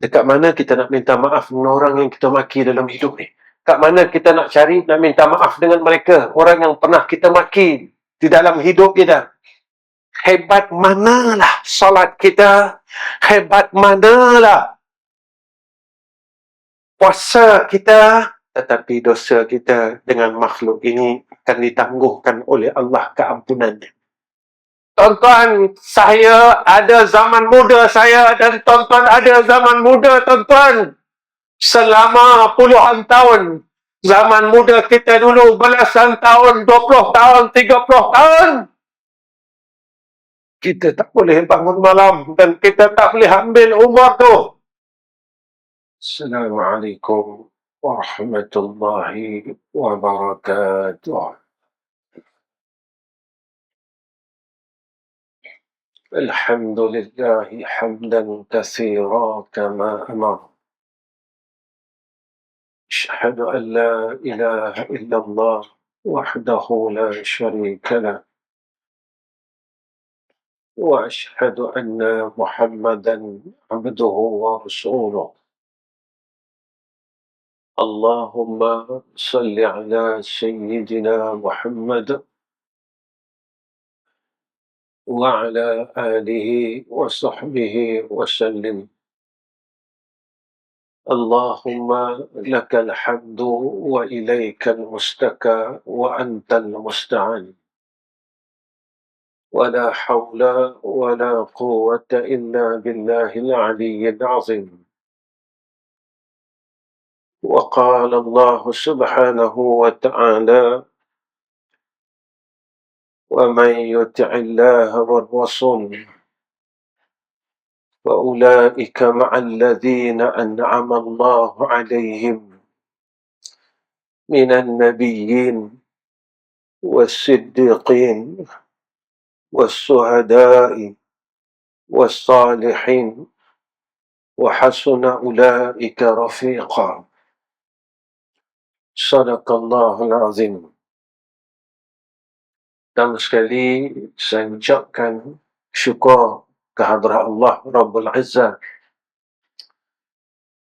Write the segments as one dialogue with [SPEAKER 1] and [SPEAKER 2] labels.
[SPEAKER 1] Dekat mana kita nak minta maaf dengan orang yang kita maki dalam hidup ni? Kat mana kita nak cari, nak minta maaf dengan mereka, orang yang pernah kita maki di dalam hidup kita? Hebat manalah salat kita, hebat manalah puasa kita, tetapi dosa kita dengan makhluk ini akan ditangguhkan oleh Allah keampunannya. Tuan-tuan, saya ada zaman muda saya dan tuan-tuan ada zaman muda tuan-tuan. Selama puluhan tahun, zaman muda kita dulu belasan tahun, 20 tahun, 30 tahun, kita tak boleh bangun malam dan kita tak boleh ambil umur tu. Assalamualaikum warahmatullahi wabarakatuh. الحمد لله حمدا كثيرا كما أمر. أشهد أن لا إله إلا الله وحده لا شريك له، وأشهد أن محمدا عبده ورسوله. اللهم صل على سيدنا محمد وعلى آله وصحبه وسلم. اللهم لك الحمد وإليك المستكى وأنت المستعان، ولا حول ولا قوة إلا بالله العلي العظيم. وقال الله سبحانه وتعالى: ومن يطع الله والرسول فأولئك مع الذين أنعم الله عليهم من النبيين والصديقين والشهداء والصالحين وحسن أولئك رفيقا. صدق الله العظيم. Pertama sekali saya ucapkan syukur kehadrat Allah Rabbul Izzah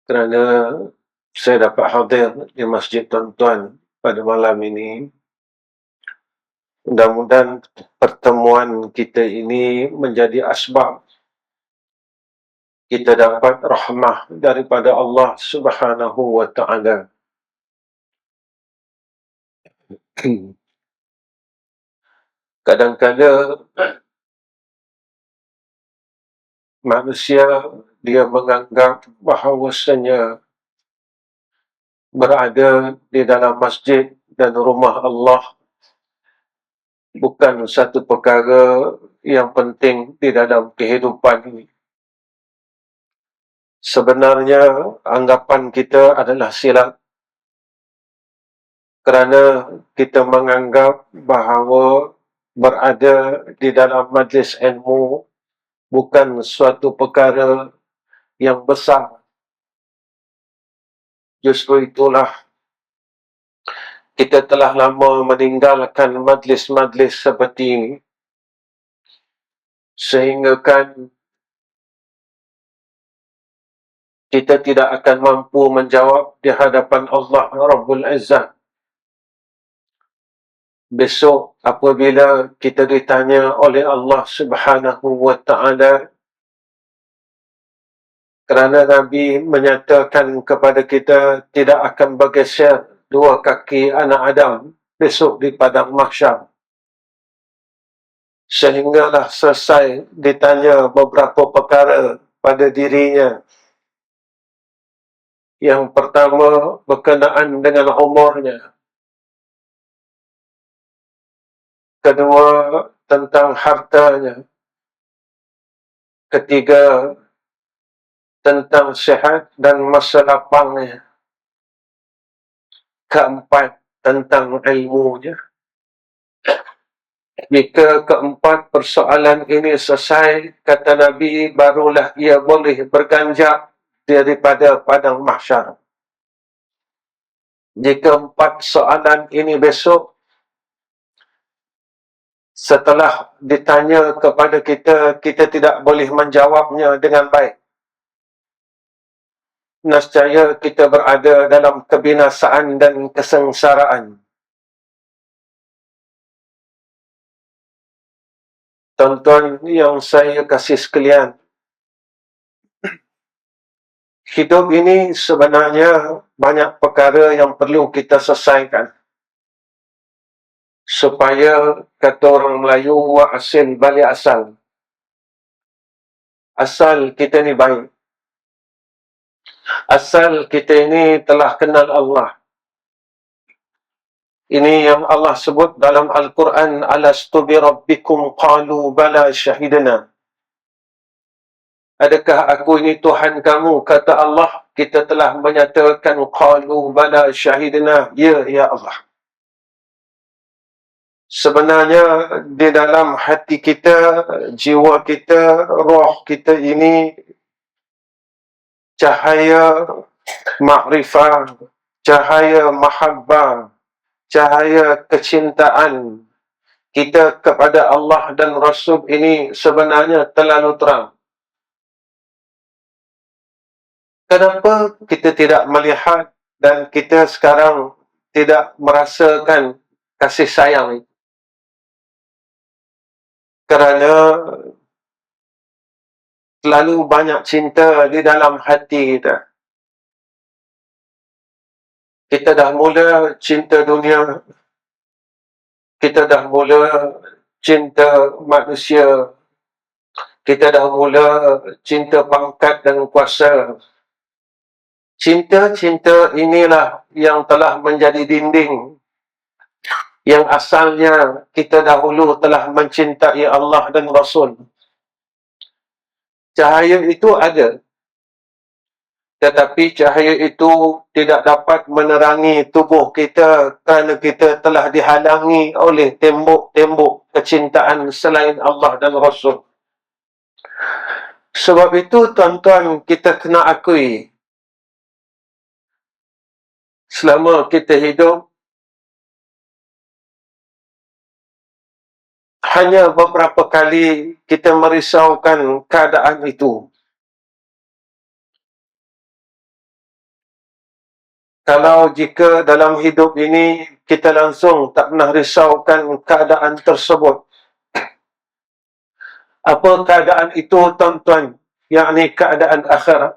[SPEAKER 1] kerana saya dapat hadir di masjid tuan-tuan pada malam ini. Mudah-mudahan pertemuan kita ini menjadi asbab kita dapat rahmah daripada Allah Subhanahu wa Ta'ala. Kadang-kadang manusia dia menganggap bahawasanya berada di dalam masjid dan rumah Allah bukan satu perkara yang penting di dalam kehidupan ini. Sebenarnya anggapan kita adalah silap kerana kita menganggap bahawa berada di dalam majlis ilmu bukan suatu perkara yang besar. Justru itulah kita telah lama meninggalkan majlis-majlis seperti ini, sehingga kan kita tidak akan mampu menjawab di hadapan Allah Rabbul Izzah. Besok apabila kita ditanya oleh Allah Subhanahu wa Ta'ala, kerana Nabi menyatakan kepada kita tidak akan bergeser dua kaki anak Adam besok di padang mahsyar, sehinggalah selesai ditanya beberapa perkara pada dirinya. Yang pertama berkenaan dengan umurnya, kedua tentang hartanya, ketiga tentang sihat dan masa lapangnya, keempat tentang ilmunya. Jika keempat persoalan ini selesai, kata Nabi, barulah ia boleh berganjak daripada padang mahsyar. Jika empat soalan ini besok, setelah ditanya kepada kita, kita tidak boleh menjawabnya dengan baik, nescaya kita berada dalam kebinasaan dan kesengsaraan. Tuan-tuan yang saya kasih sekalian, hidup ini sebenarnya banyak perkara yang perlu kita selesaikan. Supaya, kata orang Melayu, wa asil balik asal. Asal kita ni baik. Asal kita ini telah kenal Allah. Ini yang Allah sebut dalam Al-Quran, alastu bi rabbikum qalu bala syahidna. Adakah aku ini Tuhan kamu? Kata Allah, kita telah menyatakan qalu bala syahidna. Ya Allah. Sebenarnya di dalam hati kita, jiwa kita, roh kita ini cahaya makrifah, cahaya mahabbah, cahaya kecintaan kita kepada Allah dan Rasul ini sebenarnya terlalu terang. Kenapa kita tidak melihat dan kita sekarang tidak merasakan kasih sayang itu? Kerana terlalu banyak cinta di dalam hati kita. Kita dah mula cinta dunia. Kita dah mula cinta manusia. Kita dah mula cinta pangkat dan kuasa. Cinta-cinta inilah yang telah menjadi dinding. Yang asalnya kita dahulu telah mencintai Allah dan Rasul. Cahaya itu ada. Tetapi cahaya itu tidak dapat menerangi tubuh kita kerana kita telah dihalangi oleh tembok-tembok kecintaan selain Allah dan Rasul. Sebab itu, tuan-tuan, kita kena akui, selama kita hidup, hanya beberapa kali kita merisaukan keadaan itu. Kalau jika dalam hidup ini kita langsung tak pernah risaukan keadaan tersebut. Apa keadaan itu, tuan-tuan? Yakni keadaan akhirat.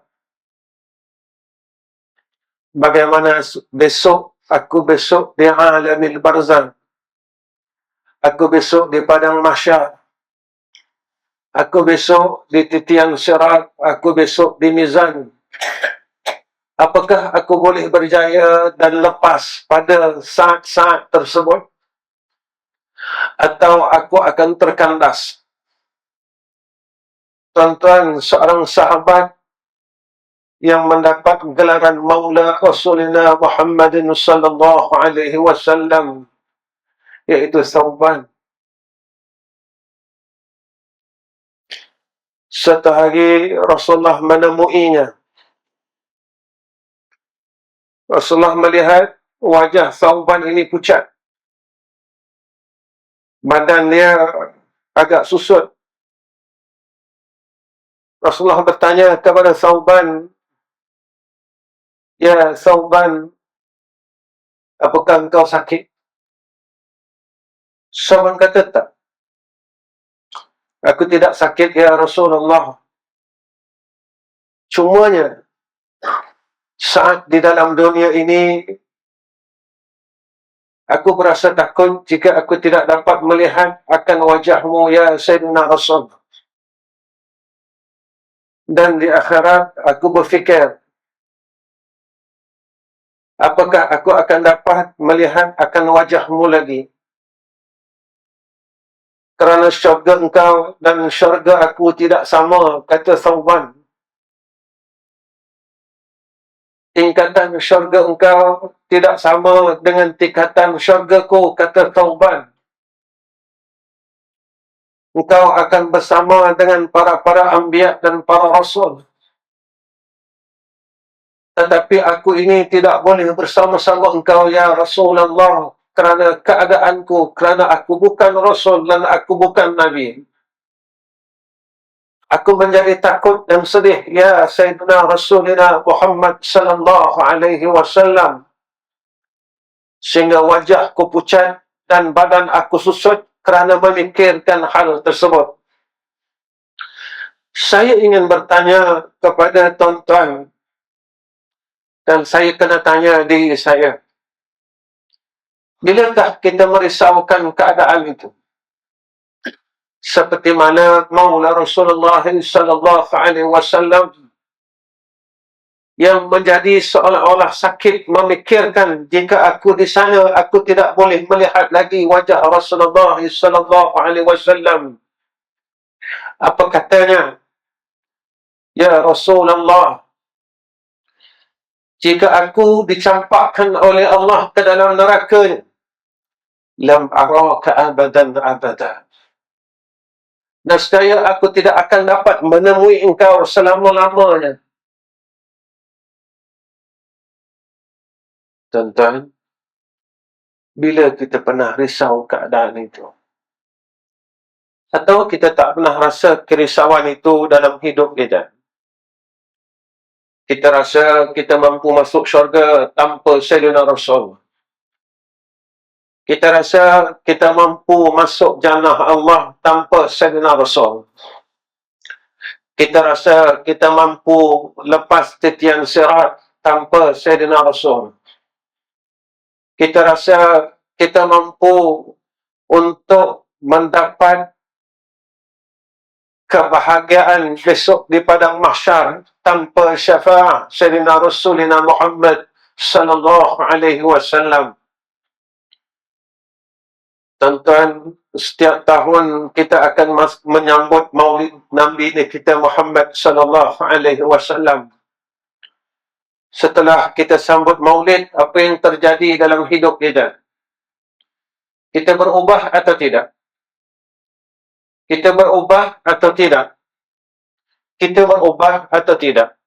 [SPEAKER 1] Bagaimana besok, aku besok di alamil barzan. Aku besok di padang mahsyar. Aku besok di titian sirat. Aku besok di mizan. Apakah aku boleh berjaya dan lepas pada saat-saat tersebut? Atau aku akan terkandas? Tuan-tuan, seorang sahabat yang mendapat gelaran Maula Rasulullah Muhammadin sallallahu alaihi wasallam, yaitu Thawban. Satu hari Rasulullah menemuinya. Rasulullah melihat wajah Thawban ini pucat. Badan dia agak susut. Rasulullah bertanya kepada Thawban, "Ya Thawban, apakah engkau sakit?" Thawban kata, "Tak. Aku tidak sakit, ya Rasulullah. Cumanya, saat di dalam dunia ini, aku berasa takut jika aku tidak dapat melihat akan wajahmu, ya Sayyidina Rasul. Dan di akhirat, aku berfikir, apakah aku akan dapat melihat akan wajahmu lagi? Kerana syurga engkau dan syurga aku tidak sama," kata Thawban. "Tingkatan syurga engkau tidak sama dengan tingkatan syurgaku," kata Thawban. "Engkau akan bersama dengan para anbiya dan para rasul. Tetapi aku ini tidak boleh bersama-sama engkau, ya Rasulullah, kerana keadaanku, kerana aku bukan Rasul dan aku bukan Nabi." Aku menjadi takut dan sedih. Ya Sayyidina Rasulina Muhammad sallallahu alaihi wasallam. Sehingga wajahku pucat dan badan aku susut kerana memikirkan hal tersebut. Saya ingin bertanya kepada tuan-tuan, dan saya kena tanya diri saya, bilakah kita merisaukan keadaan itu? Seperti mana Maula Rasulullah sallallahu alaihi wasallam yang menjadi seolah-olah sakit memikirkan, jika aku di sana aku tidak boleh melihat lagi wajah Rasulullah sallallahu alaihi wasallam. Apa katanya? Ya Rasulullah, jika aku dicampakkan oleh Allah ke dalam neraka, lam araka abadan abada. Nescaya aku tidak akan dapat menemui engkau selama-lamanya. Tuan-tuan, bila kita pernah risau keadaan itu? Atau kita tak pernah rasa kerisauan itu dalam hidup kita? Kita rasa kita mampu masuk syurga tanpa Sayyidina Rasul. Kita rasa kita mampu masuk jannah Allah tanpa Sayyidina Rasul. Kita rasa kita mampu lepas titian sirat tanpa Sayyidina Rasul. Kita rasa kita mampu untuk mendapat kebahagiaan besok di padang mahsyar tanpa syafaat Sayyidina Rasulina Muhammad sallallahu alaihi wasallam. Tuan-tuan, setiap tahun kita akan menyambut Maulid Nabi kita Muhammad sallallahu alaihi wasallam. Setelah kita sambut Maulid, apa yang terjadi dalam hidup kita? Kita berubah atau tidak? Kita berubah atau tidak? Kita berubah atau tidak?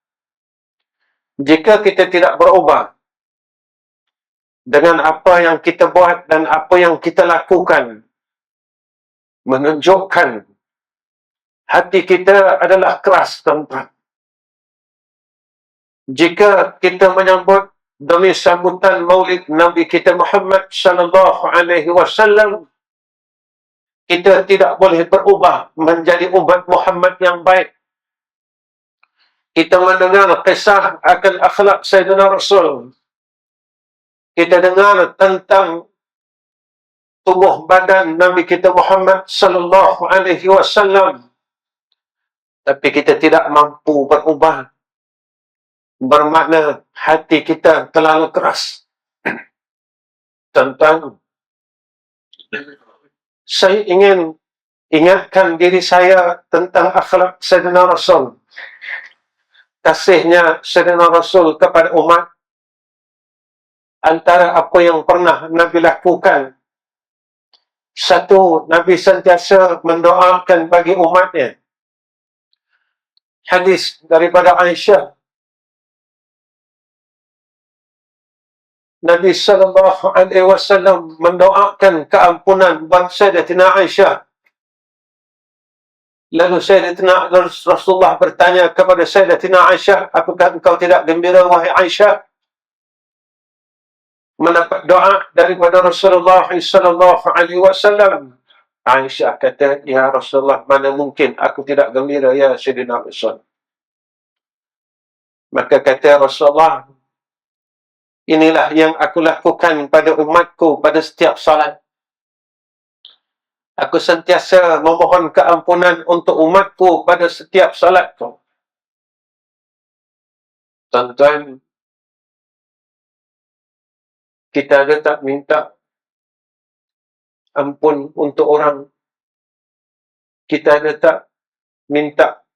[SPEAKER 1] Jika kita tidak berubah dengan apa yang kita buat dan apa yang kita lakukan, menunjukkan hati kita adalah keras, tuan-tuan. Jika kita menyambut demi sambutan Maulid Nabi kita Muhammad sallallahu alaihi wasallam, kita tidak boleh berubah menjadi umat Muhammad yang baik. Kita mendengar kisah akan akhlak Sayyidina Rasul. Kita dengar tentang tubuh badan Nabi kita Muhammad sallallahu alaihi wasallam, tapi kita tidak mampu berubah. Bermakna hati kita terlalu keras. Tuan-tuan, saya ingin ingatkan diri saya tentang akhlak Sayyidina Rasul. Kasihnya Sayyidina Rasul kepada umat. Antara apa yang pernah Nabi lakukan, satu, Nabi sentiasa mendoakan bagi umatnya. Hadis daripada Aisyah, Nabi sallallahu alaihi wasallam mendoakan keampunan buat Sayyidatina Aisyah. Lalu Sayyidatina Rasulullah bertanya kepada Sayyidatina Aisyah, apakah engkau tidak gembira wahai Aisyah mendapat doa daripada Rasulullah sallallahu alaihi wasallam? Aisyah kata, ya Rasulullah, mana mungkin aku tidak gembira ya Sayyidina Rasul. Maka kata Rasulullah, inilah yang aku lakukan pada umatku pada setiap salat. Aku sentiasa memohon keampunan untuk umatku pada setiap salatku. Tuan-tuan, kita ada tak minta ampun untuk orang? Kita ada tak minta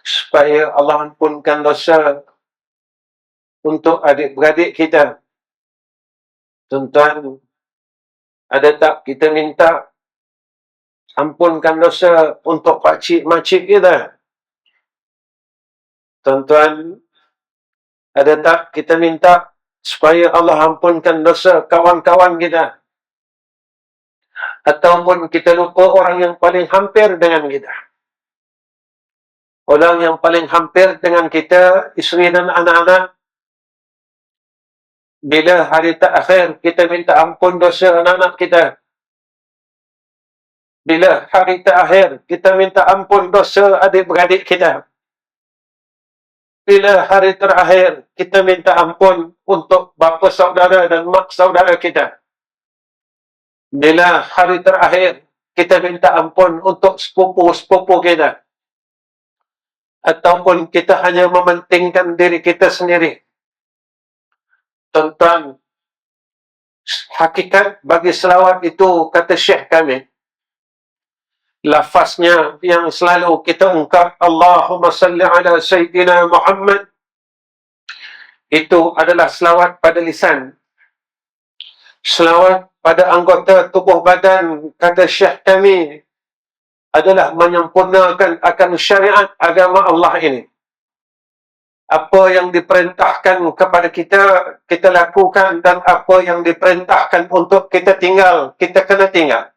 [SPEAKER 1] supaya Allah ampunkan dosa untuk adik-beradik kita? Tuan-tuan, ada tak kita minta ampunkan dosa untuk pakcik-makcik kita? Tuan-tuan, ada tak kita minta supaya Allah ampunkan dosa kawan-kawan kita? Ataupun kita lupa orang yang paling hampir dengan kita? Orang yang paling hampir dengan kita, isteri dan anak-anak. Bila hari terakhir kita minta ampun dosa anak-anak kita. Bila hari terakhir kita minta ampun dosa adik-beradik kita. Bila hari terakhir kita minta ampun untuk bapa saudara dan mak saudara kita. Bila hari terakhir kita minta ampun untuk sepupu-sepupu kita. Ataupun kita hanya mementingkan diri kita sendiri. Tuan-tuan, hakikat bagi selawat itu, kata Syekh kami, lafaznya yang selalu kita ungkap, Allahumma salli ala Sayyidina Muhammad, itu adalah selawat pada lisan. Selawat pada anggota tubuh badan, kata Syekh kami, adalah menyempurnakan akan syariat agama Allah ini. Apa yang diperintahkan kepada kita, kita lakukan, dan apa yang diperintahkan untuk kita tinggal, kita kena tinggal.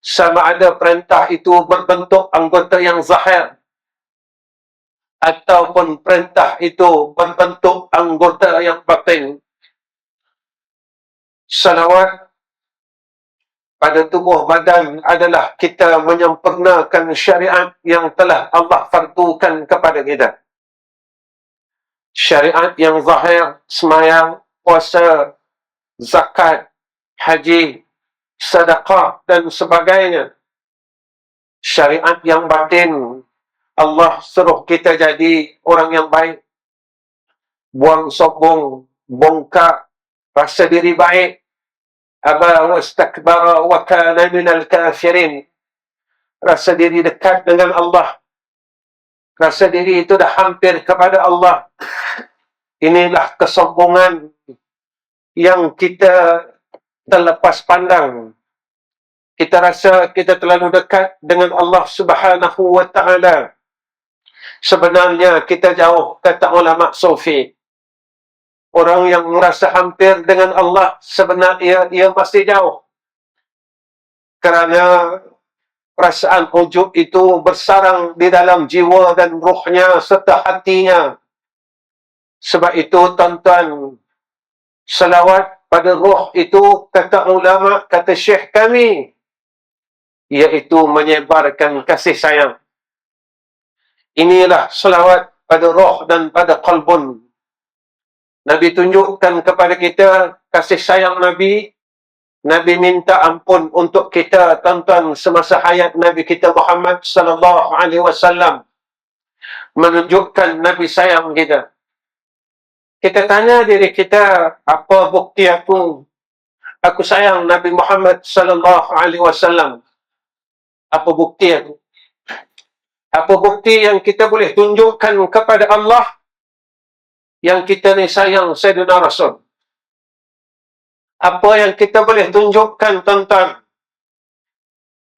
[SPEAKER 1] Sama ada perintah itu berbentuk anggota yang zahir, ataupun perintah itu berbentuk anggota yang batin. Salawat pada tubuh badan adalah kita menyempurnakan syariat yang telah Allah fardukan kepada kita. Syariat yang zahir, semayang, puasa, zakat, haji, sedekah dan sebagainya. Syariat yang batin, Allah suruh kita jadi orang yang baik. Buang sombong, bongkak, rasa diri baik. Aba wastakbara wa kana minal kafirin. Rasa diri dekat dengan Allah. Rasa diri itu dah hampir kepada Allah. Inilah kesombongan yang kita terlepas pandang. Kita rasa kita terlalu dekat dengan Allah Subhanahu wa ta'ala. Sebenarnya kita jauh, kata ulama sufi. Orang yang merasa hampir dengan Allah, sebenarnya ia masih jauh. Kerana perasaan ujub itu bersarang di dalam jiwa dan ruhnya serta hatinya. Sebab itu, tuan-tuan, selawat pada ruh itu, kata ulama, kata syekh kami, iaitu menyebarkan kasih sayang. Inilah selawat pada roh dan pada qalbun. Nabi tunjukkan kepada kita kasih sayang Nabi. Nabi minta ampun untuk kita, tuan-tuan, semasa hayat Nabi kita Muhammad sallallahu alaihi wasallam. Menunjukkan Nabi sayang kita. Kita tanya diri kita, apa bukti aku sayang Nabi Muhammad sallallahu alaihi wasallam? Apa bukti aku? Apa bukti yang kita boleh tunjukkan kepada Allah yang kita ni sayang Sayyidina Rasul? Apa yang kita boleh tunjukkan, tuan-tuan?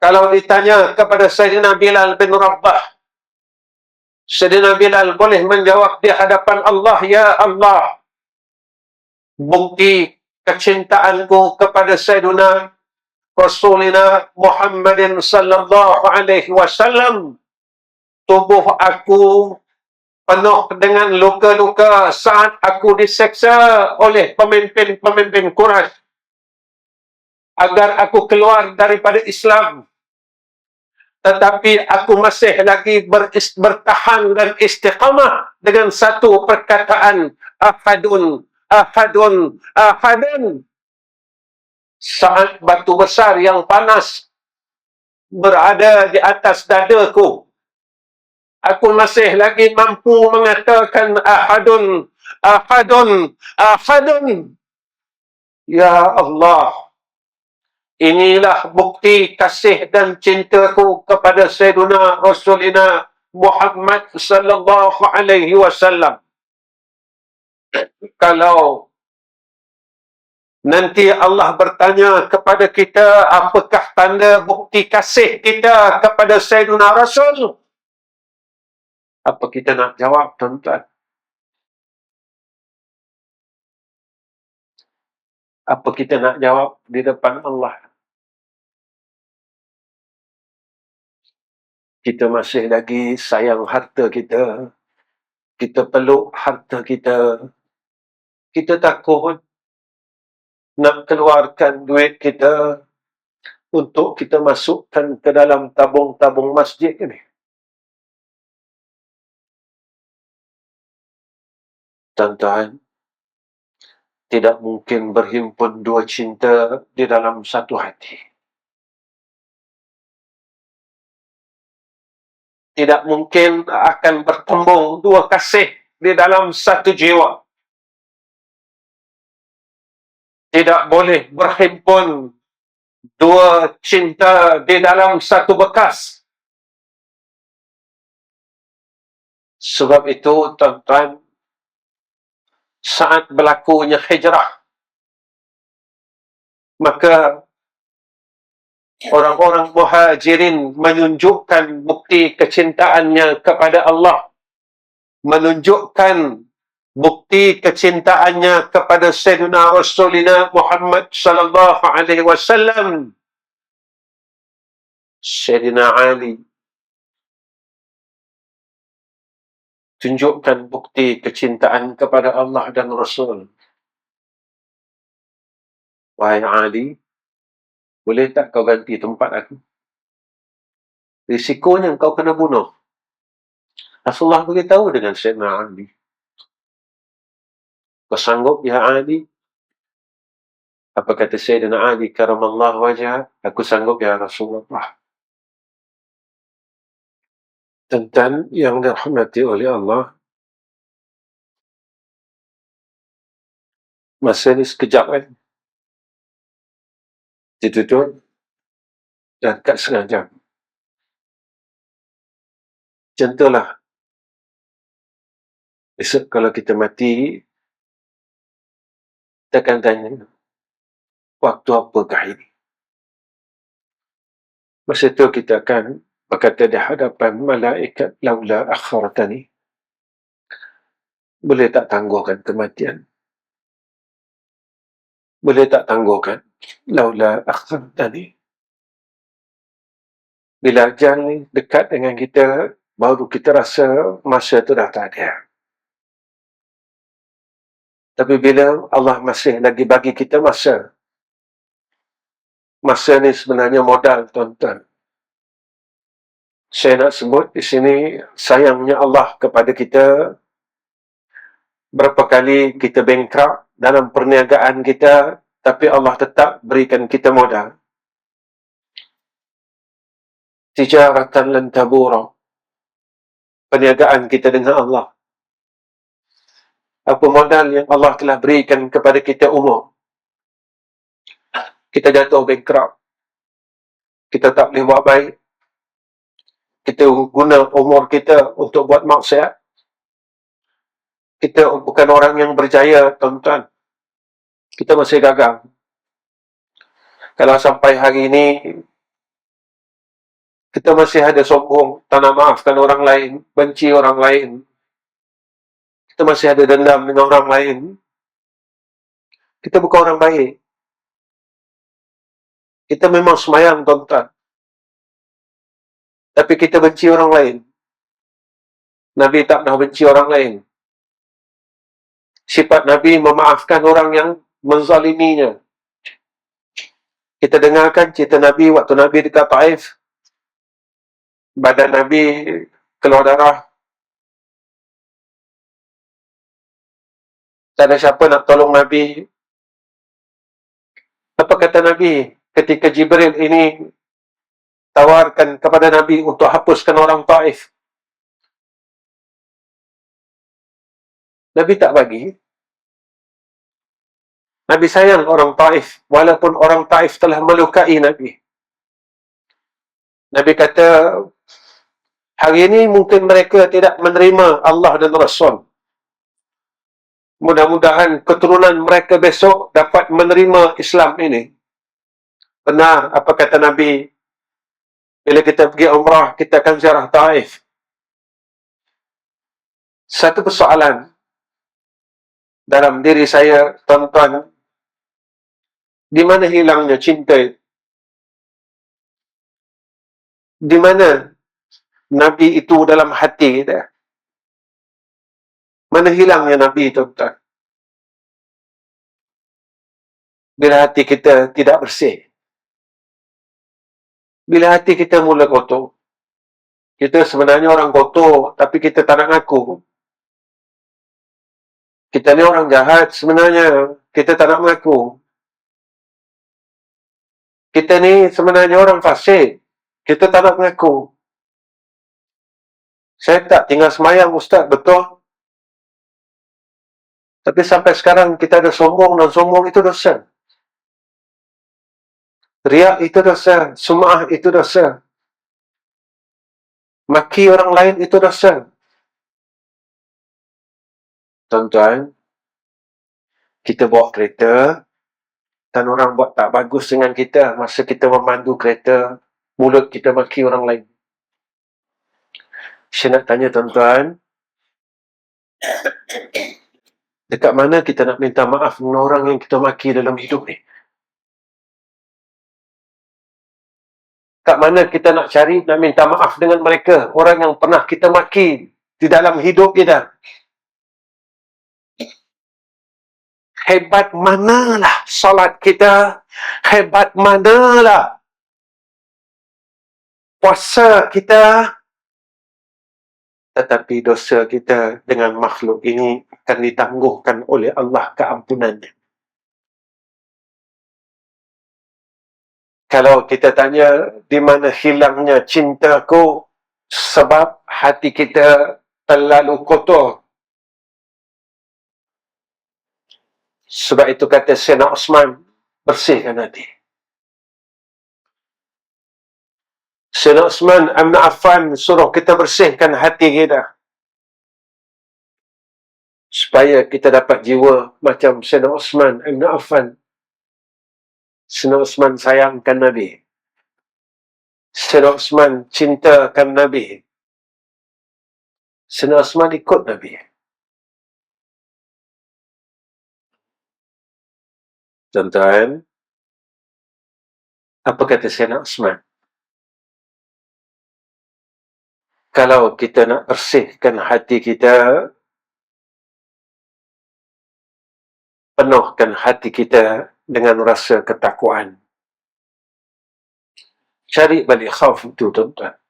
[SPEAKER 1] Kalau ditanya kepada Sayyidina Bilal bin Rabah, Sayyidina Bilal boleh menjawab di hadapan Allah, ya Allah, bukti kecintaanku kepada Sayyidina Rasulina Muhammadin sallallahu alaihi wasallam, tubuh aku penuh dengan luka-luka saat aku diseksa oleh pemimpin-pemimpin Quraisy agar aku keluar daripada Islam. Tetapi aku masih lagi bertahan dan istiqamah dengan satu perkataan, ahadun, ahadun, ahadun. Saat batu besar yang panas berada di atas dadaku, aku masih lagi mampu mengatakan ahadun, ahadun, ahadun. Ya Allah, inilah bukti kasih dan cintaku kepada Sayyidina Rasulina Muhammad sallallahu alaihi wasallam. Kalau nanti Allah bertanya kepada kita, apakah tanda bukti kasih kita kepada Sayyidina Rasul? Apa kita nak jawab, tuan-tuan? Apa kita nak jawab di depan Allah? kita masih lagi sayang harta kita. Kita peluk harta kita. Kita takut nak keluarkan duit kita untuk kita masukkan ke dalam tabung-tabung masjid ini. Tuan-tuan, tidak mungkin berhimpun dua cinta di dalam satu hati. Tidak mungkin akan bertembung dua kasih di dalam satu jiwa. Tidak boleh berhimpun dua cinta di dalam satu bekas. Sebab itu, tuan-tuan, saat berlakunya hijrah, maka orang-orang muhajirin menunjukkan bukti kecintaannya kepada Allah, menunjukkan bukti kecintaannya kepada Sayyidina Rasulullah Muhammad sallallahu alaihi wasallam. Sayyidina Ali tunjukkan bukti kecintaan kepada Allah dan Rasul. Wahai Ali, boleh tak kau ganti tempat aku? Risikonya kau kena bunuh. Rasulullah beritahu dengan Sayyidina Ali. Kau sanggup, ya Ali? Apa kata Sayyidina Ali karamallahu wajhah? Aku sanggup, ya Rasulullah. Tuan-tuan yang dirahmati oleh Allah, masa ni sekejap kan? Ditutup dan kat setengah jam. Contohlah, besok kalau kita mati, kita akan tanya, waktu apakah ini? Masa itu kita akan berkata di hadapan malaikat, laula akhartani. Boleh tak tangguhkan kematian? Boleh tak tangguhkan? Laula akhartani. Bila ajal ni dekat dengan kita, baru kita rasa masa itu dah tak ada. Tapi bila Allah masih lagi bagi kita masa, masa ni sebenarnya modal, tuan-tuan. Saya nak sebut di sini sayangnya Allah kepada kita. Berapa kali kita bankrupt dalam perniagaan kita, tapi Allah tetap berikan kita modal. Tijaratan lan tabura. Perniagaan kita dengan Allah. Apa modal yang Allah telah berikan kepada kita umur? Kita jatuh bankrupt. Kita tak boleh buat baik. Kita guna umur kita untuk buat maksiat. Kita bukan orang yang berjaya, tuan-tuan. Kita masih gagal. Kalau sampai hari ini kita masih ada sombong, tak nak maafkan orang lain, benci orang lain, kita masih ada dendam dengan orang lain, kita bukan orang baik. Kita memang semayang, tuan-tuan, tapi kita benci orang lain. Nabi tak pernah benci orang lain. Sifat Nabi memaafkan orang yang menzaliminya. Kita dengarkan cerita Nabi waktu Nabi dekat Taif. Badan Nabi keluar darah. Tak ada siapa nak tolong Nabi. Apa kata Nabi ketika Jibril ini tawarkan kepada Nabi untuk hapuskan orang Taif? Nabi tak bagi. Nabi sayang orang Taif, walaupun orang Taif telah melukai Nabi. Nabi kata, hari ini mungkin mereka tidak menerima Allah dan Rasul. Mudah-mudahan keturunan mereka besok dapat menerima Islam ini. Benar apa kata Nabi, bila kita pergi umrah, kita akan ziarah Taif. Satu persoalan dalam diri saya, tuan-tuan, di mana hilangnya cinta? Di mana Nabi itu dalam hati kita. Mana hilangnya Nabi, tuan-tuan? Bila hati kita tidak bersih. Bila hati kita mula kotor. Kita sebenarnya orang kotor, tapi kita tak nak ngaku. Kita ni orang jahat sebenarnya, kita tak nak mengaku. Kita ni sebenarnya orang fasik, kita tak nak mengaku. Saya tak tinggal semayang, Ustaz, betul. Tapi sampai sekarang kita ada sombong, dan sombong itu dosa. Riak itu dosa, sum'ah itu dosa. Maki orang lain itu dosa. Tuan-tuan, kita bawa kereta, dan orang buat tak bagus dengan kita, masa kita memandu kereta, mulut kita maki orang lain. Saya nak tanya tuan-tuan, dekat mana kita nak minta maaf dengan orang yang kita maki dalam hidup ni? Kat mana kita nak cari, nak minta maaf dengan mereka, orang yang pernah kita maki di dalam hidup kita? Hebat manalah solat kita, hebat manalah puasa kita, tetapi dosa kita dengan makhluk ini akan ditangguhkan oleh Allah keampunannya. Kalau kita tanya, di mana hilangnya cintaku? Sebab hati kita terlalu kotor. Sebab itu kata Sayyidina Osman, bersihkan hati. Sayyidina Osman Ibn Affan suruh kita bersihkan hati kita, supaya kita dapat jiwa macam Sayyidina Osman Ibn Affan. Sayyidina Osman sayangkan Nabi. Sayyidina Osman cintakan Nabi. Sayyidina Osman ikut Nabi. Tuan-tuan, apa kata Sayyidina Osman? Kalau kita nak bersihkan hati kita, penuhkan hati kita dengan rasa ketakwaan. Cari balik khauf itu, tuan-tuan.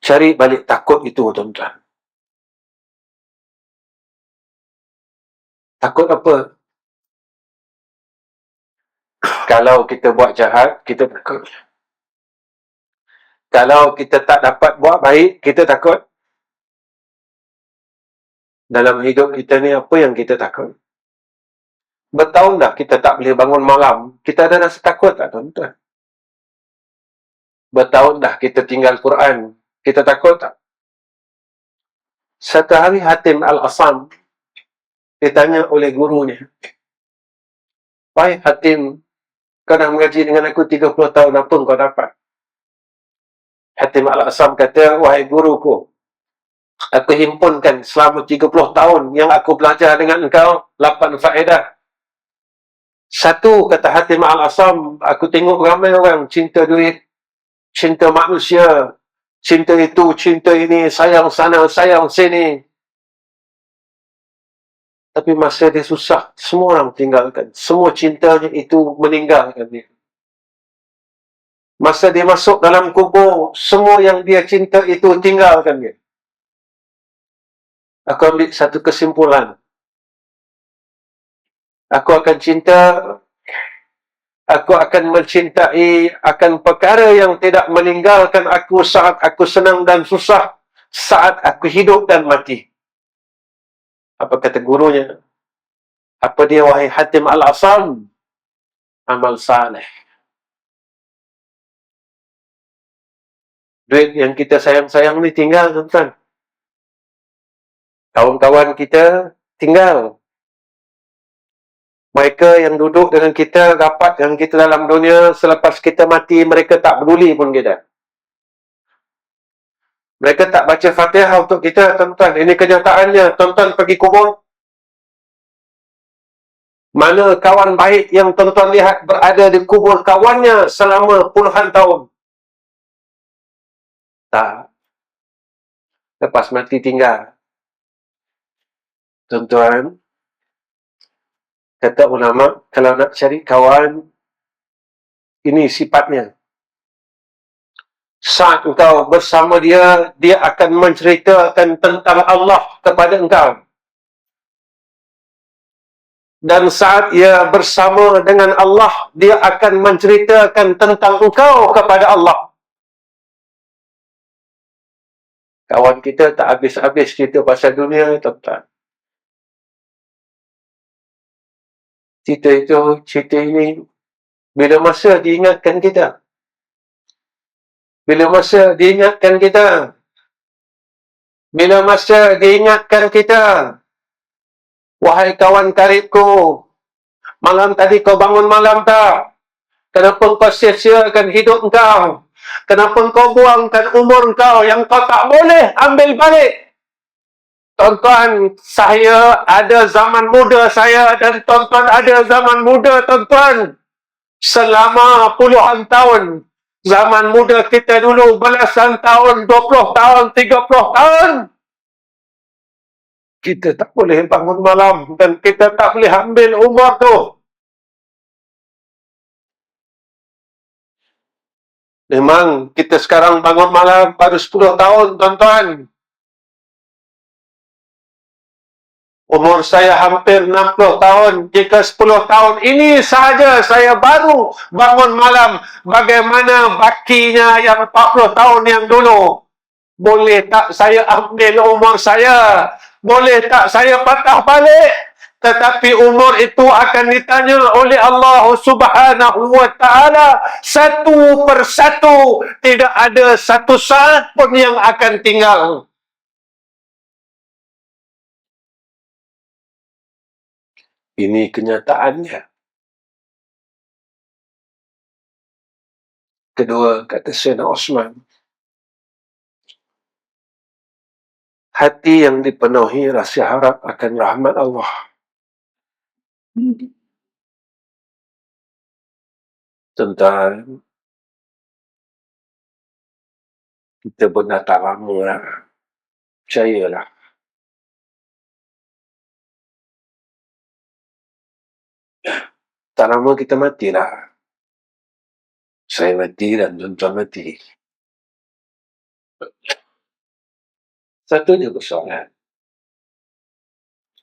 [SPEAKER 1] Cari balik takut itu, tuan-tuan. Takut apa? Kalau kita buat jahat, kita takut. Kalau kita tak dapat buat baik, kita takut. Dalam hidup kita ni, apa yang kita takut? Bertahun dah kita tak boleh bangun malam. Kita ada rasa takut tak, tuan-tuan? Bertahun dah kita tinggal Quran. Kita takut tak? Satu hari Hatim Al-Asam ditanya oleh gurunya, "Wahai Hatim, kau dah mengaji dengan aku 30 tahun, apa kau dapat?" Hatim Al-Asam kata, "Wahai guruku, aku himpunkan selama 30 tahun yang aku belajar dengan engkau 8 faedah. Satu," kata Hatim Al-Asam, "aku tengok ramai orang cinta duit, cinta manusia, cinta itu, cinta ini, sayang sana, sayang sini. Tapi masa dia susah, semua orang tinggalkan. Semua cintanya itu meninggalkan dia. Masa dia masuk dalam kubur, semua yang dia cinta itu tinggalkan dia." Aku ambil satu kesimpulan. Aku akan mencintai akan perkara yang tidak meninggalkan aku saat aku senang dan susah, saat aku hidup dan mati. Apa kata gurunya? Apa dia, wahai Hatim Al-Asam? Amal saleh. Duit yang kita sayang-sayang ni tinggal, tuan-tuan. Kawan-kawan kita tinggal. Mereka yang duduk dengan kita, rapat dengan kita dalam dunia, selepas kita mati, mereka tak peduli pun kita. Mereka tak baca Fatihah untuk kita, tuan-tuan. Ini kenyataannya. Tuan-tuan pergi kubur. Mana kawan baik yang tuan-tuan lihat berada di kubur kawannya selama puluhan tahun? Tak. Lepas mati tinggal. Tuan-tuan, kata ulama, kalau nak cari kawan, ini sifatnya. Saat engkau bersama dia, dia akan menceritakan tentang Allah kepada engkau. Dan saat ia bersama dengan Allah, dia akan menceritakan tentang engkau kepada Allah. Kawan kita tak habis-habis cerita pasal dunia, tuan-tuan. Cerita ini, bila masa diingatkan kita. Bila masa diingatkan kita. Bila masa diingatkan kita. Wahai kawan karibku, malam tadi kau bangun malam tak? Kenapa kau sia-siakan hidup kau? Kenapa kau buangkan umur kau yang kau tak boleh ambil balik? Tuan-tuan, saya ada zaman muda saya dan tuan-tuan ada zaman muda tuan-tuan. Selama puluhan tahun. Zaman muda kita dulu belasan tahun, 20 tahun, 30 tahun. Kita tak boleh bangun malam dan kita tak boleh ambil umur tu. Memang kita sekarang bangun malam baru 10 tahun, tuan-tuan. Umur saya hampir 60 tahun. Jika 10 tahun ini sahaja saya baru bangun malam. Bagaimana bakinya yang 40 tahun yang dulu? Boleh tak saya ambil umur saya? Boleh tak saya patah balik? Tetapi umur itu akan ditanya oleh Allah Subhanahu wa Ta'ala satu persatu. Tidak ada satu saat pun yang akan tinggal. Ini kenyataannya. Kedua, kata Sayyidina Osman, hati yang dipenuhi rasa harap akan rahmat Allah. Tuan-tuan, kita pun dah tak lama lah. Percayalah. Tak lama kita matilah. Saya mati dan tuan-tuan mati. Satu je persoalan.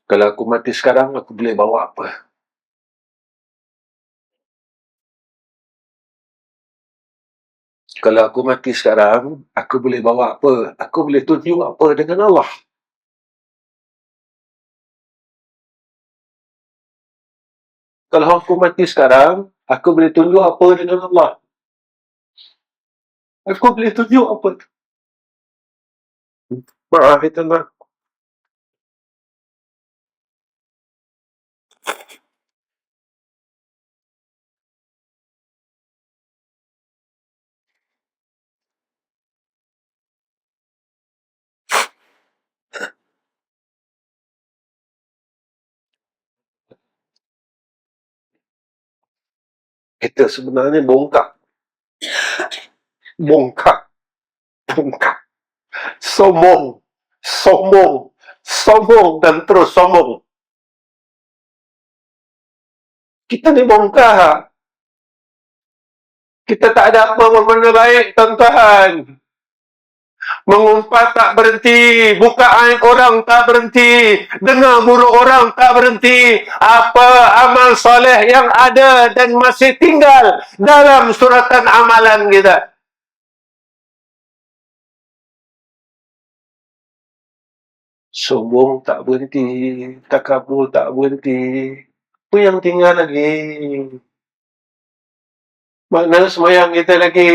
[SPEAKER 1] Kalau aku mati sekarang, aku boleh bawa apa? Kalau aku mati sekarang, aku boleh bawa apa? Aku boleh tunjuk apa dengan Allah? Kalau aku mati sekarang, aku boleh tunjuk apa dengan Allah? Aku boleh tunjuk apa? Maaf, tuan-tuan. Kita sebenarnya bongkak. Bongkak. Bongkak. Sombong. Sombong. Sombong dan terus sombong. Kita ni bongkak. Kita tak ada apa benda baik, tuan-tuan. Mengumpat tak berhenti, buka aib orang tak berhenti, dengar buruk orang tak berhenti. Apa amal soleh yang ada dan masih tinggal dalam suratan amalan kita? Sombong tak berhenti, takabur tak berhenti. Apa yang tinggal lagi? Mana semayang kita lagi?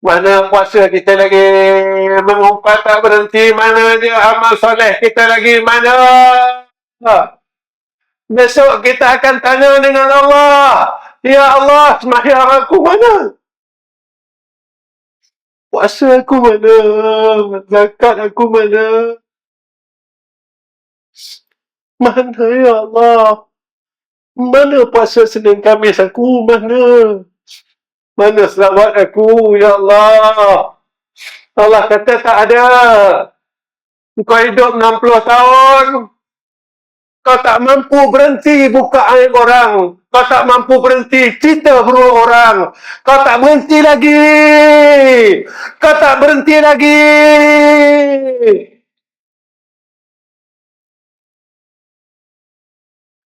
[SPEAKER 1] Mana puasa kita lagi? Mengumpat tak berhenti. Mana dia amal soleh kita lagi? Mana? Besok kita akan tanya dengan Allah. Ya Allah, semayang aku mana? Puasa aku mana? Zakat aku mana? Mana ya Allah? Mana puasa Senin Khamis aku? Mana? Mana selamat aku, ya Allah? Allah kata tak ada. Kau hidup 60 tahun, kau tak mampu berhenti buka aib orang. Kau tak mampu berhenti cerita buruk orang. Kau tak berhenti lagi. Kau tak berhenti lagi.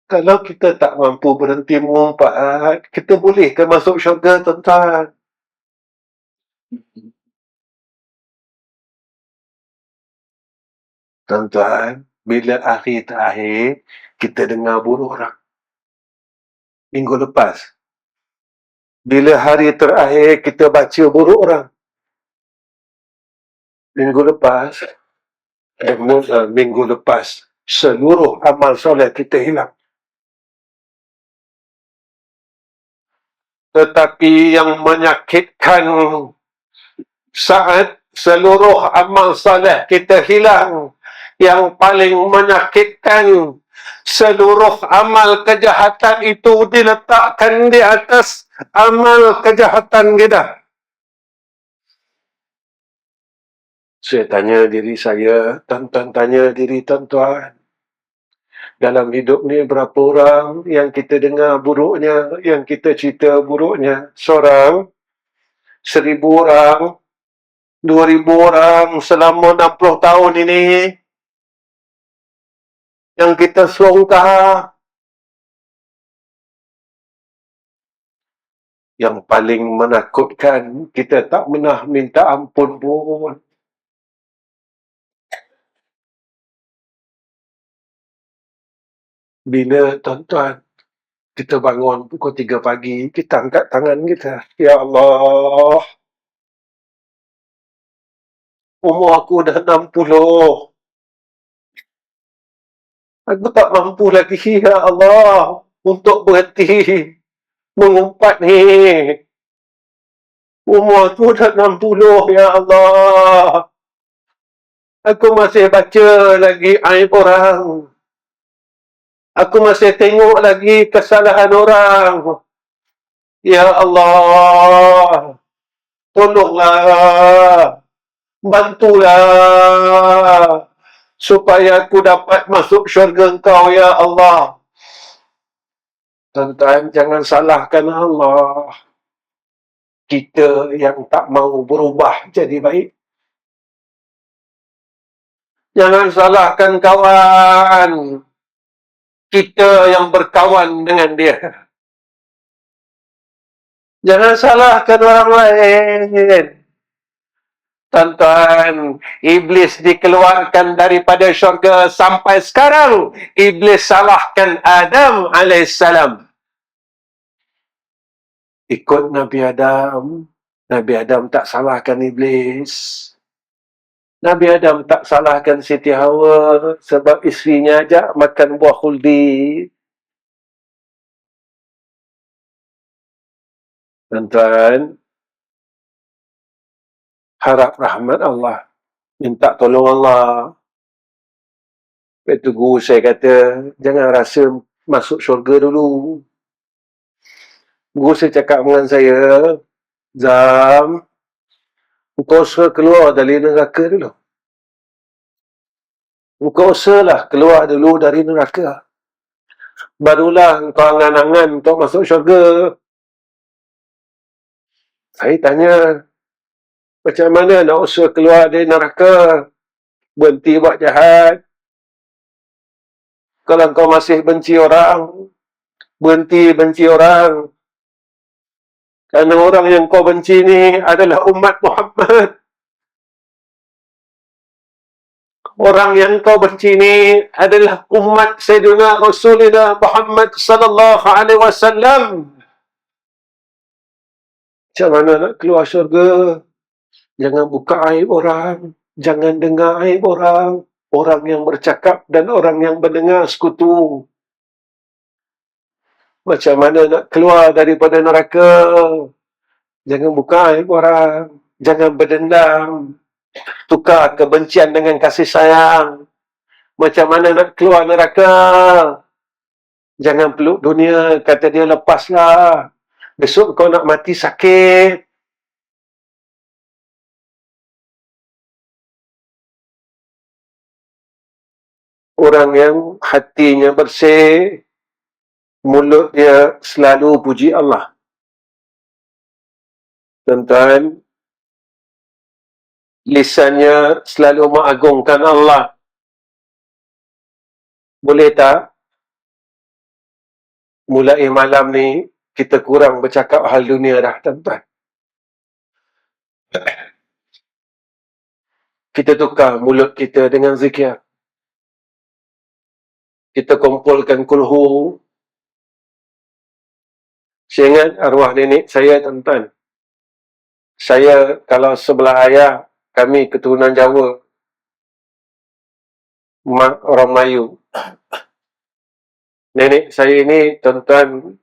[SPEAKER 1] Kalau kita tak mampu berhenti mengumpat, kita boleh ke masuk syurga, tuan-tuan? Tuan-tuan, bila akhir terakhir, kita dengar buruk orang. Minggu lepas, bila hari terakhir kita baca buruk orang. Minggu lepas, minggu lepas, seluruh amal soleh kita hilang. Tetapi yang menyakitkan saat seluruh amal soleh kita hilang, yang paling menyakitkan, seluruh amal kejahatan itu diletakkan di atas amal kejahatan kita. Saya tanya diri saya, tuan-tuan tanya diri tuan-tuan, dalam hidup ni berapa orang yang kita dengar buruknya, yang kita cerita buruknya? Seorang, 1000 orang, 2000 orang selama 60 tahun ini yang kita songkar. Yang paling menakutkan, kita tak pernah minta ampun pun. Bila tuan-tuan kita bangun pukul 3 pagi, kita angkat tangan kita, ya Allah, umur aku dah 60, aku tak mampu lagi, ya Allah, untuk berhenti mengumpat ni. Umur aku dah 60, ya Allah, aku masih baca lagi aib orang. Aku masih tengok lagi kesalahan orang. Ya Allah, tolonglah, bantulah, supaya aku dapat masuk syurga Engkau, ya Allah. Tuan-tuan, jangan salahkan Allah. Kita yang tak mau berubah jadi baik. Jangan salahkan kawan. Kita yang berkawan dengan dia. Jangan salahkan orang lain. Tuan-tuan, iblis dikeluarkan daripada syurga sampai sekarang. Iblis salahkan Adam alaihissalam. Ikut Nabi Adam. Nabi Adam tak salahkan iblis. Nabi Adam tak salahkan Siti Hawa sebab isterinya ajak makan buah khuldi. Tuan-tuan, harap rahmat Allah. Minta tolong Allah. Itu guru saya kata, jangan rasa masuk syurga dulu. Guru saya cakap dengan saya, Zam, kau usaha keluar dari neraka dulu. Kau usahalah keluar dulu dari neraka. Barulah kau angan-angan untuk masuk syurga. Saya tanya, macam mana nak usaha keluar dari neraka? Berhenti buat jahat. Kalau kau masih benci orang, berhenti benci orang. Kerana orang yang kau benci ni adalah umat Muhammad. Orang yang kau benci ni adalah umat Sayyidina Rasulullah Muhammad sallallahu alaihi wasallam. Macam mana nak keluar syurga? Jangan buka aib orang. Jangan dengar aib orang. Orang yang bercakap dan orang yang mendengar sekutu. Macam mana nak keluar daripada neraka? Jangan buka aib orang. Jangan berdendam. Tukar kebencian dengan kasih sayang. Macam mana nak keluar neraka? Jangan peluk dunia. Kata dia, lepaslah. Besok kau nak mati sakit. Orang yang hatinya bersih, mulut dia selalu puji Allah. Tuan-tuan, lisannya selalu mengagungkan Allah. Boleh tak mulai malam ni kita kurang bercakap hal dunia dah, tuan-tuan. Kita tukar mulut kita dengan zikir. Kita kumpulkan kulhu. Saya ingat arwah nenek saya, tuan-tuan. Saya, kalau sebelah ayah, kami keturunan Jawa, mak orang Melayu. Nenek saya ini, tuan-tuan,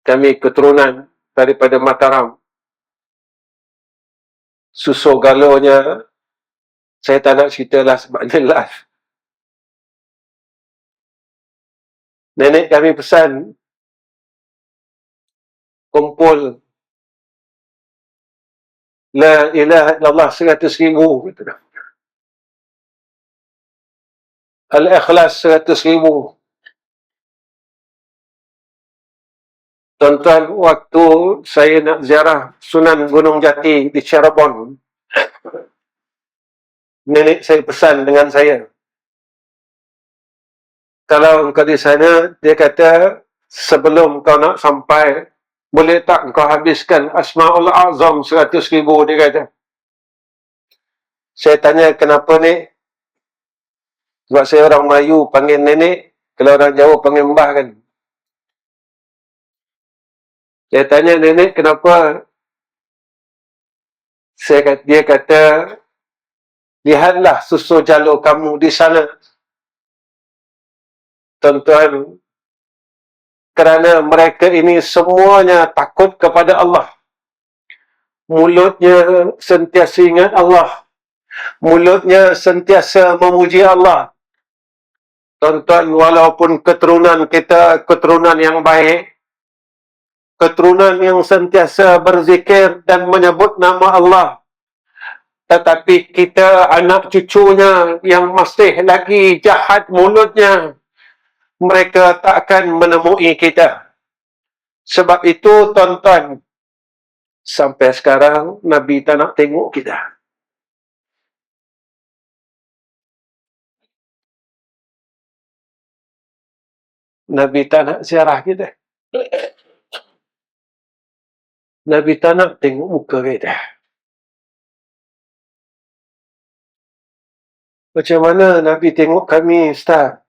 [SPEAKER 1] kami keturunan daripada Mataram. Susu galonya, saya tak nak ceritalah sebab jelas. Nenek kami pesan, kumpul La ilaha illallah 100,000. Al-Ikhlas 100,000. Tuan-tuan, waktu saya nak ziarah Sunan Gunung Jati di Cirebon, nenek saya pesan dengan saya, kalau engkau di sana, dia kata, sebelum kau nak sampai, boleh tak engkau habiskan Asma'ul Azam 100,000, dia kata. Saya tanya, kenapa ni? Sebab saya orang Melayu panggil nenek, kalau orang Jawa panggil mbah kan. Saya tanya, nenek kenapa? Dia kata, lihatlah susu jalur kamu di sana. Tuan-tuan, kerana mereka ini semuanya takut kepada Allah. Mulutnya sentiasa ingat Allah. Mulutnya sentiasa memuji Allah. Tuan-tuan, walaupun keturunan kita keturunan yang baik, keturunan yang sentiasa berzikir dan menyebut nama Allah, tetapi kita anak cucunya yang masih lagi jahat mulutnya, mereka tak akan menemui kita. Sebab itu, tuan-tuan, sampai sekarang Nabi tak nak tengok kita. Nabi tak nak ziarah kita. Nabi tak nak tengok muka kita. Macam mana Nabi tengok kami, Ustaz?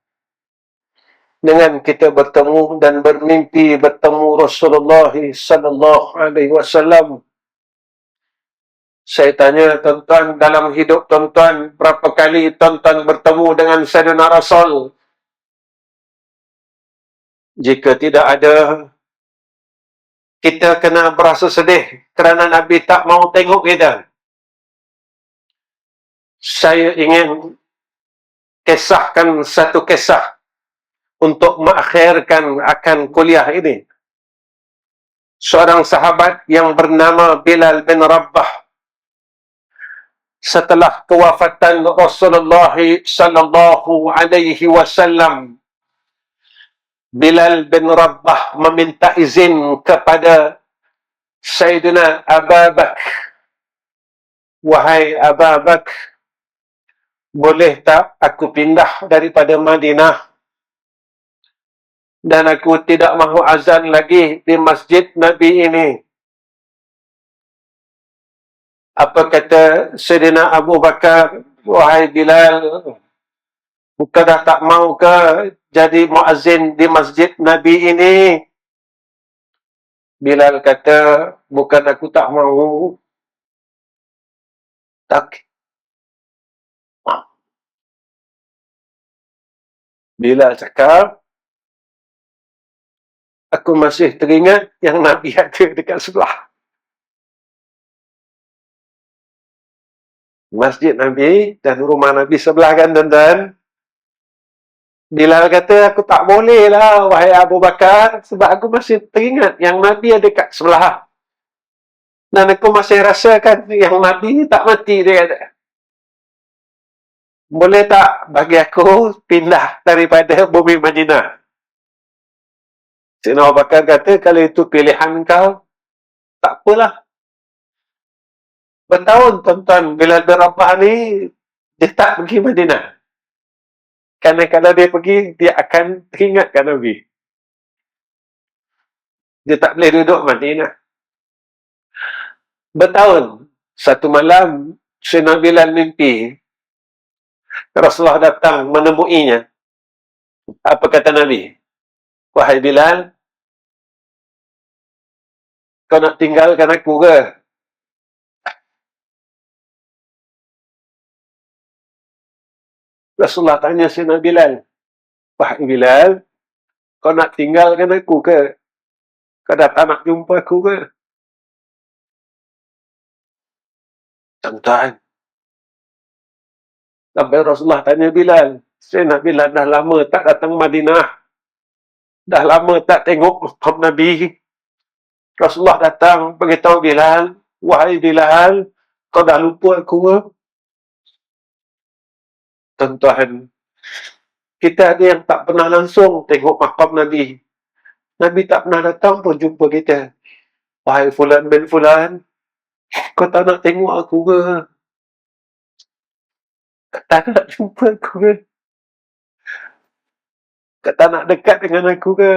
[SPEAKER 1] Dengan kita bertemu dan bermimpi bertemu Rasulullah sallallahu alaihi wasallam. Saya tanya, tuan-tuan, dalam hidup tuan-tuan, berapa kali tuan-tuan bertemu dengan Sayyidina Rasul? Jika tidak ada, kita kena berasa sedih kerana Nabi tak mau tengok kita. Saya ingin kisahkan satu kisah untuk mengakhirkan akan kuliah ini. Seorang sahabat yang bernama Bilal bin Rabah, setelah kewafatan Rasulullah sallallahu alaihi wasallam, Bilal bin Rabah meminta izin kepada Sayyidina Abu Bakar. Wahai Abu Bakar, boleh tak aku pindah daripada Madinah dan aku tidak mahu azan lagi di masjid Nabi ini? Apa kata Sayyidina Abu Bakar? Wahai Bilal, bukan dah tak mau ke jadi muazzin di masjid Nabi ini? Bilal kata, bukan aku tak mau. Tak. Bilal cakap, aku masih teringat yang Nabi ada dekat sebelah. Masjid Nabi dan rumah Nabi sebelah kan, tuan-tuan? Bilal kata, aku tak boleh lah, wahai Abu Bakar, sebab aku masih teringat yang Nabi ada kat sebelah. Dan aku masih rasakan yang Nabi tak mati, dia kata. Boleh tak bagi aku pindah daripada bumi Madinah? Sayyidina Abu Bakar kata, kalau itu pilihan kau, tak apalah. Bertahun tuan-tuan, Bilal bin Rabah ni, dia tak pergi Madinah. Kerana kalau dia pergi, dia akan teringatkan Nabi. Dia tak boleh duduk Madinah. Bertahun, satu malam, Sayyidina Bilal mimpi, Rasulullah datang menemuinya. Apa kata Nabi? Wahai Bilal, kau nak tinggalkan aku ke? Rasulullah tanya Sayyidina Bilal, wahai Bilal, kau nak tinggalkan aku ke? Kau dah tak nak jumpa aku ke? Tuan-tuan, sampai Rasulullah tanya Bilal, Sayyidina Bilal dah lama tak datang Madinah. Dah lama tak tengok makam Nabi. Rasulullah datang beritahu Bilal, wahai Bilal, kau dah lupa aku ke? Tuan-tuan, kita ada yang tak pernah langsung tengok makam Nabi. Nabi tak pernah datang pun jumpa kita. Wahai Fulan bin Fulan, kau tak nak tengok aku ke? Kau tak nak jumpa aku ke? Kau tak nak dekat dengan aku ke?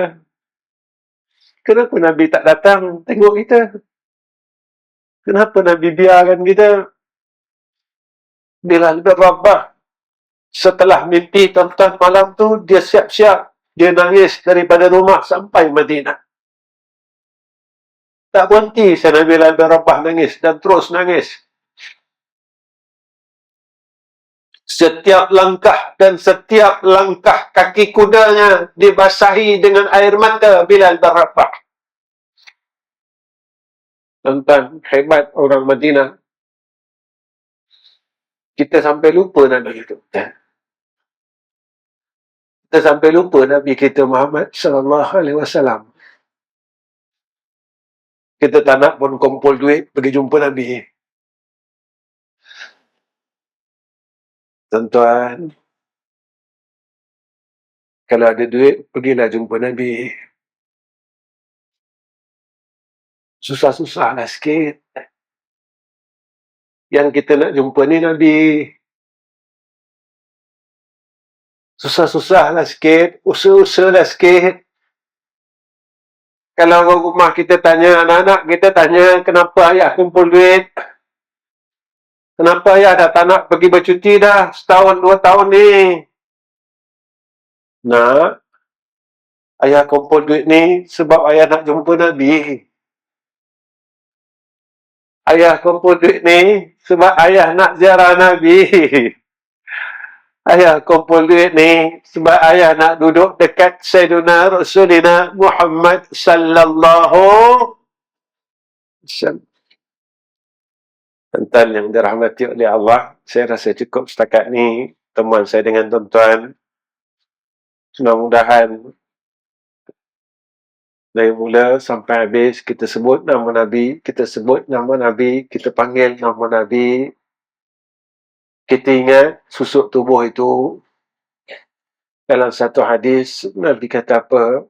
[SPEAKER 1] Kenapa Nabi tak datang tengok kita? Kenapa Nabi biarkan kita? Bilal bin Rabah, setelah mimpi tuan-tuan malam tu, dia siap-siap. Dia nangis daripada rumah sampai Madinah. Tak berhenti Sayyidina Bilal bin Rabah nangis dan terus nangis. Setiap langkah dan setiap langkah kaki kudanya dibasahi dengan air mata Bilal bin Rabah. Tuan-tuan, hebat orang Madinah. Kita sampai lupa Nabi itu. Kita sampai lupa Nabi kita Muhammad sallallahu alaihi wasallam. Kita tak nak pun kumpul duit pergi jumpa Nabi. Tuan-tuan, kalau ada duit, pergilah jumpa Nabi. Susah-susahlah sikit. Yang kita nak jumpa ni Nabi. Susah-susahlah sikit, usaha-usahalah sikit. Kalau orang rumah kita tanya, anak-anak kita tanya, kenapa ayah kumpul duit? Kenapa ayah dah tak nak pergi bercuti dah setahun, 2 tahun ni? Nak, ayah kumpul duit ni sebab ayah nak jumpa Nabi. Ayah kumpul duit ni sebab ayah nak ziarah Nabi. Ayah kumpul duit ni sebab ayah nak duduk dekat Sayyidina Rasulina Muhammad sallallahu alaihi wasallam. Tuan-tuan yang dirahmati oleh Allah, saya rasa cukup setakat ni temuan saya dengan tuan-tuan. Mudah-mudahan dari mula sampai habis kita sebut nama Nabi, kita sebut nama Nabi, kita panggil nama Nabi. Kita ingat susuk tubuh itu. Dalam satu hadis, Nabi kata apa?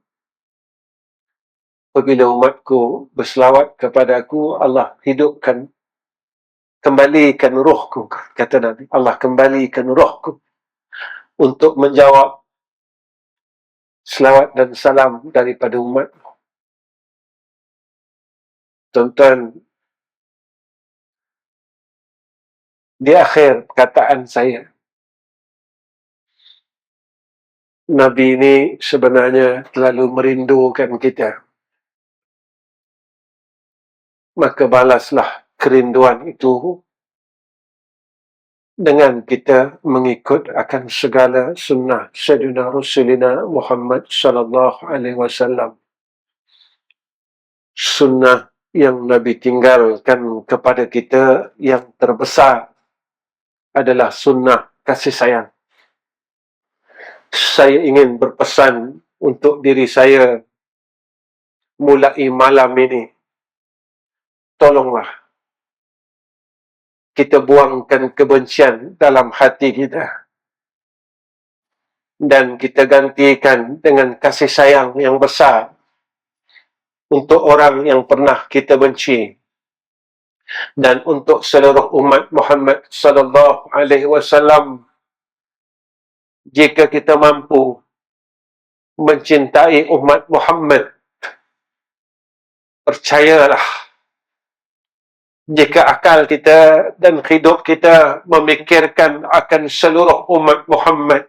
[SPEAKER 1] Apabila umatku berselawat kepada aku, Allah hidupkan, kembalikan rohku, kata Nabi. Allah kembalikan rohku untuk menjawab selawat dan salam daripada umat. Tuan-tuan, di akhir perkataan saya, Nabi ini sebenarnya terlalu merindukan kita. Maka balaslah kerinduan itu dengan kita mengikut akan segala sunnah Sayyidina Rasulina Muhammad sallallahu alaihi wasallam. Sunnah yang Nabi tinggalkan kepada kita yang terbesar adalah sunnah kasih sayang. saya ingin berpesan untuk diri saya mulai malam ini. Tolonglah kita buangkan kebencian dalam hati kita dan kita gantikan dengan kasih sayang yang besar untuk orang yang pernah kita benci dan untuk seluruh umat Muhammad sallallahu alaihi wasallam. Jika kita mampu mencintai umat Muhammad, percayalah, jika akal kita dan hidup kita memikirkan akan seluruh umat Muhammad,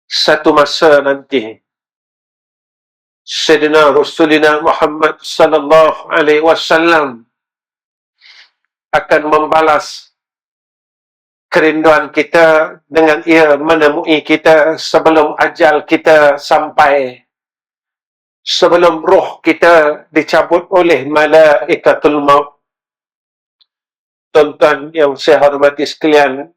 [SPEAKER 1] satu masa nanti Sayyidina Rasulina Muhammad sallallahu alaihi wasallam akan membalas kerinduan kita dengan ia menemui kita sebelum ajal kita sampai, sebelum roh kita dicabut oleh malaikatul maut. Tuan-tuan yang saya hormati sekalian,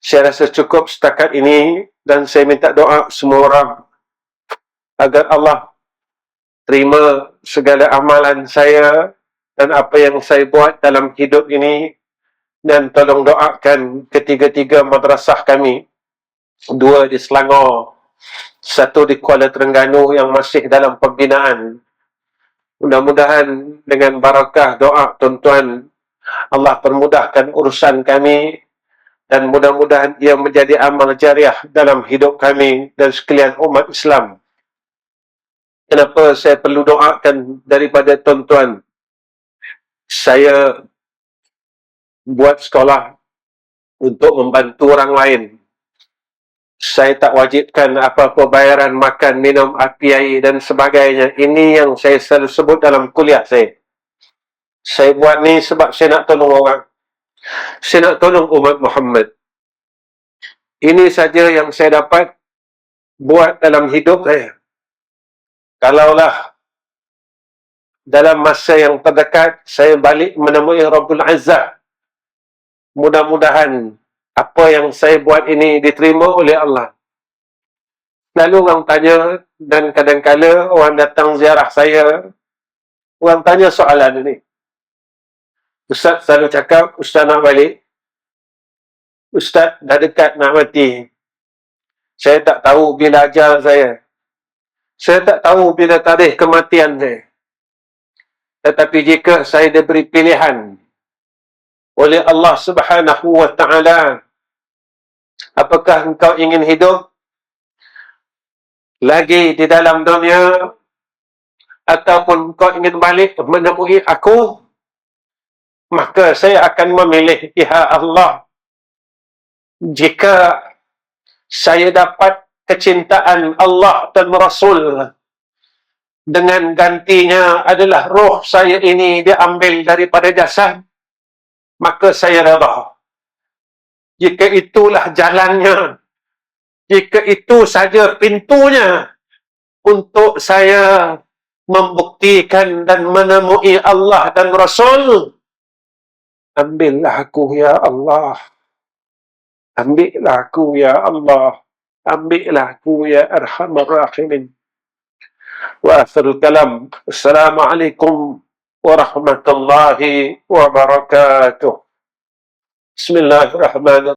[SPEAKER 1] saya rasa cukup setakat ini dan saya minta doa semua orang agar Allah terima segala amalan saya dan apa yang saya buat dalam hidup ini, dan tolong doakan ketiga-tiga madrasah kami, 2 di Selangor, 1 di Kuala Terengganu yang masih dalam pembinaan. Mudah-mudahan dengan barakah doa tuan-tuan, Allah permudahkan urusan kami dan mudah-mudahan ia menjadi amal jariah dalam hidup kami dan sekalian umat Islam. Kenapa saya perlu doakan daripada tuan-tuan? Saya buat sekolah untuk membantu orang lain. Saya tak wajibkan apa-apa bayaran makan, minum, api air dan sebagainya. Ini yang saya selalu sebut dalam kuliah saya. Saya buat ni sebab saya nak tolong orang. Saya nak tolong umat Muhammad. Ini saja yang saya dapat buat dalam hidup saya. Kalaulah dalam masa yang terdekat saya balik menemui Rabbul Izzah, mudah-mudahan apa yang saya buat ini diterima oleh Allah. Lalu orang tanya, dan kadang-kadang orang datang ziarah saya, orang tanya soalan ini. Ustaz selalu cakap, Ustaz nak balik. Ustaz dah dekat nak mati. Saya tak tahu bila ajal saya. Saya tak tahu bila tarikh kematian saya. Tetapi jika saya diberi pilihan oleh Allah Subhanahu wa ta'ala, apakah engkau ingin hidup lagi di dalam dunia ataupun engkau ingin balik menemui aku, maka saya akan memilih, ya Allah, jika saya dapat kecintaan Allah dan Rasul, dengan gantinya adalah roh saya ini diambil daripada jasad, maka saya redha. Jika itulah jalannya, jika itu saja pintunya untuk saya membuktikan dan menemui Allah dan Rasul, ambillah aku ya Allah. Ambillah aku ya Allah. Ambillah aku ya Arhamar Rahimin. Wa akhirul kalam. Assalamualaikum warahmatullahi wabarakatuh. Bismillahirrahmanirrahim.